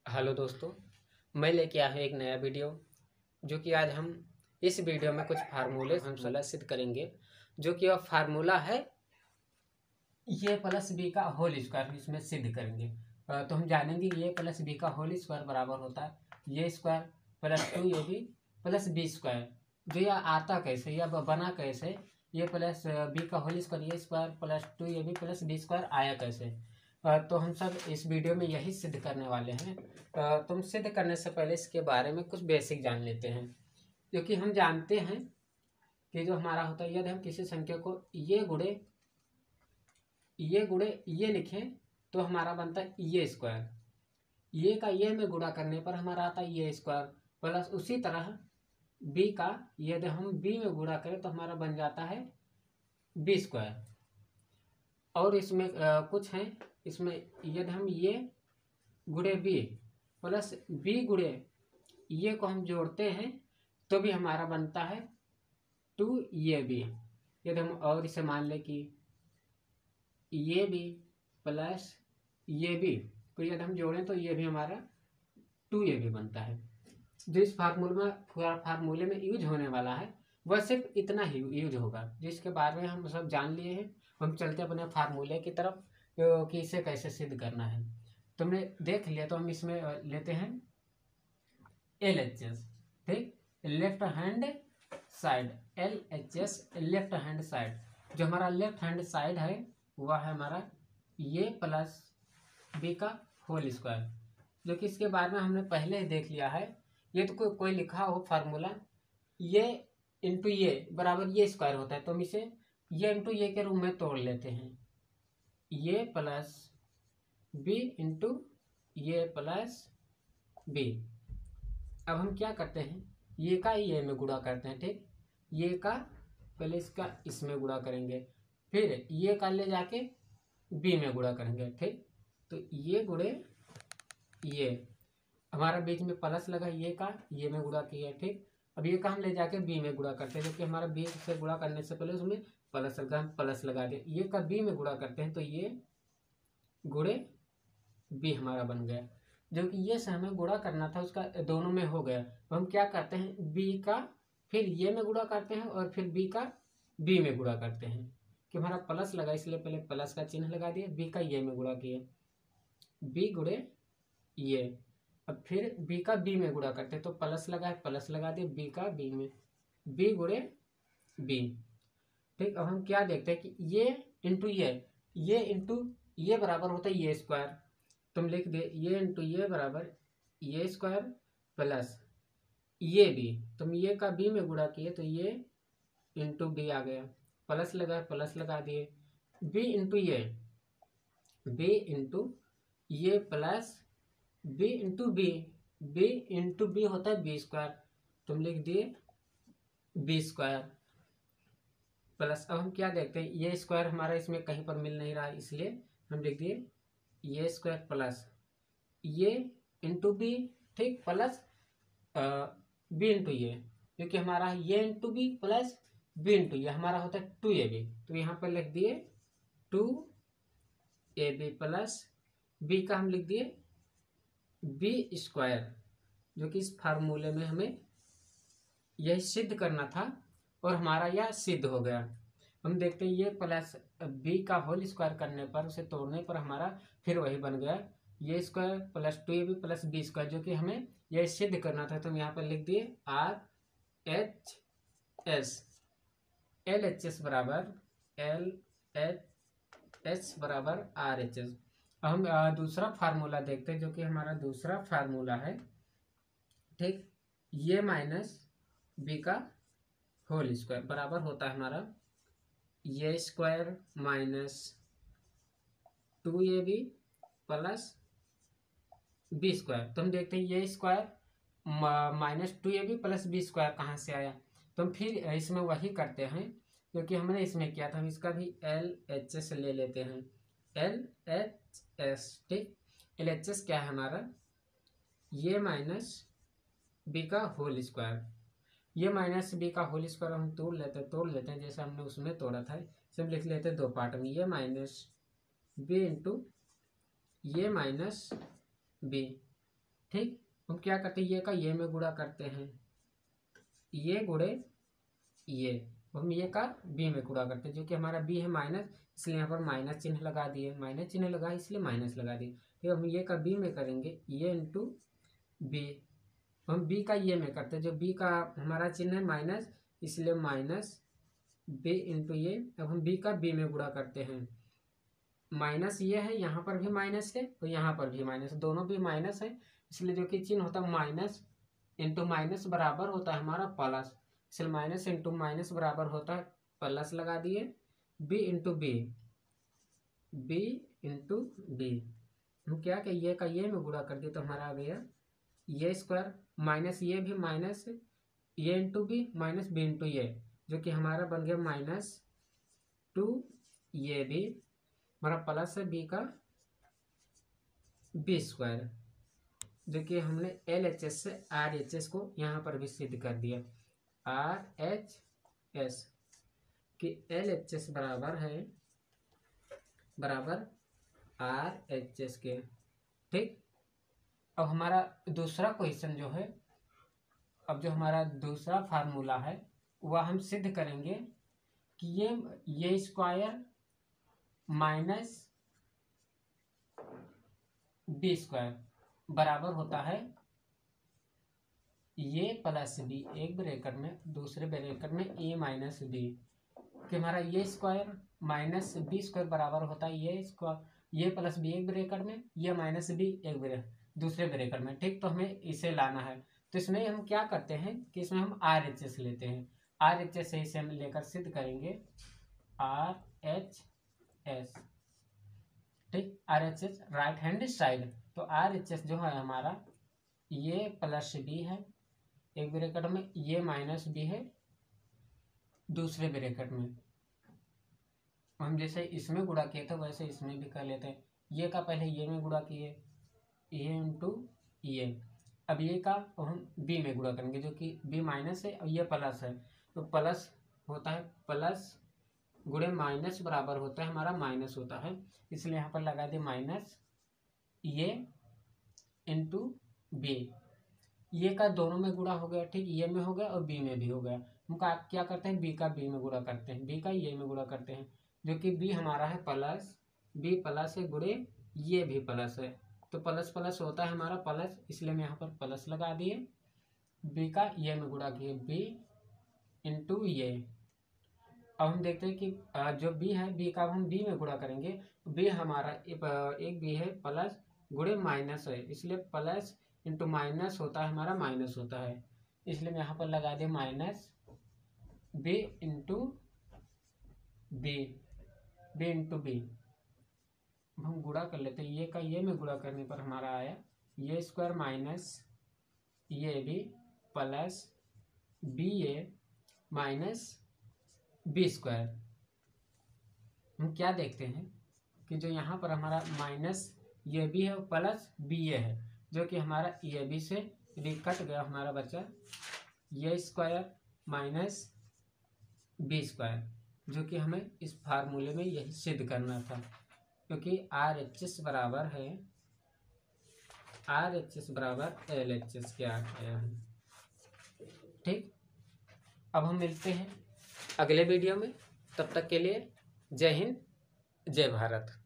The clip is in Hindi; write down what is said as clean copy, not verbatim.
हेलो दोस्तों, मैं लेके आया हूँ एक नया वीडियो। जो कि आज हम इस वीडियो में कुछ फार्मूले हम सोलह सिद्ध करेंगे। जो कि वह फार्मूला है ए प्लस बी का होल स्क्वायर, इसमें सिद्ध करेंगे। तो हम जानेंगे ए प्लस बी का होल स्क्वायर बराबर होता है A square plus 2ab plus B square. जो यह आता कैसे, यह बना कैसे, ए प्लस बी का whole square A square plus 2ab plus B square आया कैसे। तो हम सब इस वीडियो में यही सिद्ध करने वाले हैं। तुम सिद्ध करने से पहले इसके बारे में कुछ बेसिक जान लेते हैं। क्योंकि हम जानते हैं कि जो हमारा होता है, यदि हम किसी संख्या को ये गुणे ये लिखें तो हमारा बनता है ये स्क्वायर। ये का ये में गुणा करने पर हमारा आता है ये स्क्वायर प्लस उसी तरह बी का यदि हम बी में गुणा करें तो हमारा बन जाता है बी स्क्वायर। और इसमें कुछ हैं, इसमें यदि हम ये गुणे बी प्लस बी गुणे ये को हम जोड़ते हैं तो भी हमारा बनता है 2ab। यदि हम और इसे मान लें कि ये बी प्लस ये बी को यदि हम जोड़ें तो ये भी हमारा 2ab बनता है। जो इस फार्मूले में यूज होने वाला है वह सिर्फ इतना ही यूज होगा, जिसके बारे में हम सब जान लिए हैं। हम चलते अपने फार्मूले की तरफ कि इसे कैसे सिद्ध करना है। तुमने देख लिया तो हम इसमें लेते हैं LHS, ठीक, left hand side, LHS left hand side. जो हमारा लेफ्ट हैंड साइड है वह है हमारा ये प्लस बी का होल स्क्वायर, जो कि इसके बारे में हमने पहले ही देख लिया है। ये तो कोई लिखा हो फार्मूला ये इंटू ये बराबर ये स्क्वायर होता है, तो हम इसे ये इंटू ये के रूप में तोड़ लेते हैं। ये प्लस बी इंटू ये प्लस बी। अब हम क्या करते हैं, ये का ये में गुणा करते हैं, ठीक, ये का पहले इसका इसमें गुणा करेंगे, फिर ये का ले जाके बी में गुणा करेंगे, ठीक। तो ये गुणे ये हमारा बीच में प्लस लगा, ये का ये में गुणा किया, ठीक। अब ये का हम ले जाके बी में गुणा करते हैं, जो कि हमारा बी से गुणा करने से पहले उसमें प्लस लगा, हम प्लस लगा दे। ये का बी में गुणा करते हैं तो ये गुणे बी हमारा बन गया। जो कि ये से हमें गुणा करना था उसका दोनों में हो गया। तो हम क्या करते हैं, बी का फिर ये में गुणा करते हैं और फिर बी का बी में गुणा करते हैं। कि हमारा प्लस लगा इसलिए पहले प्लस का चिन्ह लगा दिया, बी का ये में गुणा किए, बी गुणे ये। अब फिर बी का बी में गुणा करते हैं तो प्लस लगा है, प्लस लगा दिए, बी का बी में, बी गुणे बी, ठीक। अब हम क्या देखते हैं कि ये इंटू ये बराबर होता है ये स्क्वायर। तुम लिख दे ये इंटू ये बराबर ये स्क्वायर प्लस ये बी, तुम ये का बी में गुणा किए तो ये इंटू बी आ गया, प्लस लगा प्लस लगा दिए, बी इंटू ये प्लस बी इंटू बी होता है बी स्क्वायर, तुम लिख दिए बी स्क्वायर प्लस। अब हम क्या देखते हैं, ये स्क्वायर हमारा इसमें कहीं पर मिल नहीं रहा है इसलिए हम लिख दिए a square plus a into b, ठीक, प्लस बी इंटू ये, क्योंकि हमारा a into b plus b into a हमारा होता है 2ab। तो यहाँ पर लिख दिए 2ab प्लस बी का हम लिख दिए बी स्क्वायर, जो कि इस फार्मूले में हमें यही सिद्ध करना था और हमारा यह सिद्ध हो गया। हम देखते हैं ये प्लस बी का होल स्क्वायर करने पर, उसे तोड़ने पर हमारा फिर वही बन गया a square plus 2ab plus B square, जो कि हमें यह सिद्ध करना था। तो हम यहाँ पर लिख दिए RHS, LHS बराबर LHS बराबर RHS। अब हम दूसरा फार्मूला देखते हैं, जो कि हमारा दूसरा फार्मूला है, ठीक, ये माइनस बी का होल स्क्वायर बराबर होता है हमारा a square minus 2ab plus B square. तो हम देखते हैं a square minus 2ab plus B square कहाँ से आया। तो हम फिर इसमें वही करते हैं क्योंकि हमने इसमें किया था, हम इसका भी LHS ले लेते हैं, LHS, ठीक। LHS क्या है हमारा, ये माइनस बी का होल स्क्वायर, ये माइनस बी का होल स्क्वायर हम तोड़ लेते हैं जैसे हमने उसमें तोड़ा था। इसे हम लिख लेते हैं दो पार्ट में, ये माइनस बी इंटू ये माइनस बी, ठीक, हम क्या करते हैं, ये का ये में गुणा करते हैं, ये गुणे ये, हम ये का बी में गुणा करते हैं, जो कि हमारा बी है माइनस, इसलिए यहाँ पर माइनस चिन्ह लगा दिए, माइनस चिन्ह लगा इसलिए माइनस लगा दिए। फिर हम ये का बी में करेंगे, ये इंटू बी, हम बी का ये में करते हैं, जो बी का हमारा चिन्ह है माइनस, इसलिए माइनस बी इंटू ये। अब हम बी का बी में गुणा करते हैं, माइनस ये है, यहाँ पर भी माइनस है और यहाँ पर भी माइनस, दोनों भी माइनस है, इसलिए जो कि चिन्ह होता है माइनस इंटू माइनस बराबर होता है हमारा प्लस, इसलिए माइनस इंटू माइनस बराबर होता है प्लस लगा दिए, b into B, B into B, हम क्या कि ये का ये में गुणा कर दिए तो हमारा आ गया ये स्क्वायर, माइनस ये भी minus, a into b minus B into a, जो कि हमारा बन गया माइनस 2 ये भी, हमारा प्लस है बी का बी स्क्वायर, जो कि हमने एल एच एस से आर एच एस को यहाँ पर भी सिद्ध कर दिया, आर एच एस कि एल एच एस बराबर आर एच एस के। ठीक, अब हमारा दूसरा क्वेश्चन जो है, अब जो हमारा दूसरा फार्मूला है वह हम सिद्ध करेंगे कि ये स्क्वायर माइनस बी स्क्वायर बराबर होता है ये प्लस बी, एक ब्रैकेट में, दूसरे ब्रैकेट में ए माइनस बी, कि हमारा a square minus B square बराबर होता है ये स्क्वायर, ये प्लस बी एक ब्रैकेट में, ये माइनस बी एक दूसरे ब्रैकेट में। ठीक, तो हमें इसे लाना है, तो इसमें हम क्या करते हैं कि इसमें हम आर एच एस लेते हैं, आर एच एस से इसे हम लेकर सिद्ध करेंगे आर एच एस। ठीक, R H S right hand side, तो आर एच एस जो है हमारा ये प्लस बी है एक ब्रैकेट में, ये माइनस बी है दूसरे ब्रैकेट में, हम जैसे इसमें गुणा किए थे वैसे इसमें भी कर लेते हैं, ये का पहले ये में गुणा किए, ये इंटू ये, अब ये का हम बी में गुणा करेंगे, जो कि बी माइनस है और ये प्लस है, तो प्लस होता है प्लस गुणे माइनस बराबर होता है हमारा माइनस होता है, इसलिए यहाँ पर लगा दिए माइनस ये इंटू बी, ये का दोनों में गुणा हो गया। ठीक, ये में हो गया और बी में भी हो गया, हम क्या करते हैं बी का बी में गुणा करते हैं, बी का ये में गुणा करते हैं, जो कि बी हमारा है प्लस, बी प्लस है गुणे ये भी प्लस है, तो प्लस प्लस होता है हमारा प्लस, इसलिए हम यहाँ पर प्लस लगा दिए, बी का ये में गुणा किए बी इंटू ये। अब हम देखते हैं कि जो बी है बी का हम बी में गुणा करेंगे, बी हमारा एक बी है प्लस गुणे माइनस है, इसलिए प्लस इंटू माइनस होता है हमारा माइनस होता है, इसलिए मैं यहाँ पर लगा दे minus B into B, B into B, हम गुणा कर लेते हैं, ये का ये में गुणा करने पर हमारा आया ये स्क्वायर माइनस ये बी प्लस बी ए माइनस बी स्क्वायर। हम क्या देखते हैं कि जो यहाँ पर हमारा माइनस ये बी है प्लस बी ए है, जो कि हमारा ये बी से बी कट गया, हमारा बचा ये स्क्वायर माइनस बी स्क्वायर, जो कि हमें इस फार्मूले में यही सिद्ध करना था, क्योंकि आर एच एस बराबर है आर एच एस बराबर एल एच एस के आ गया है। ठीक, अब हम मिलते हैं अगले वीडियो में, तब तक के लिए जय हिंद जय भारत।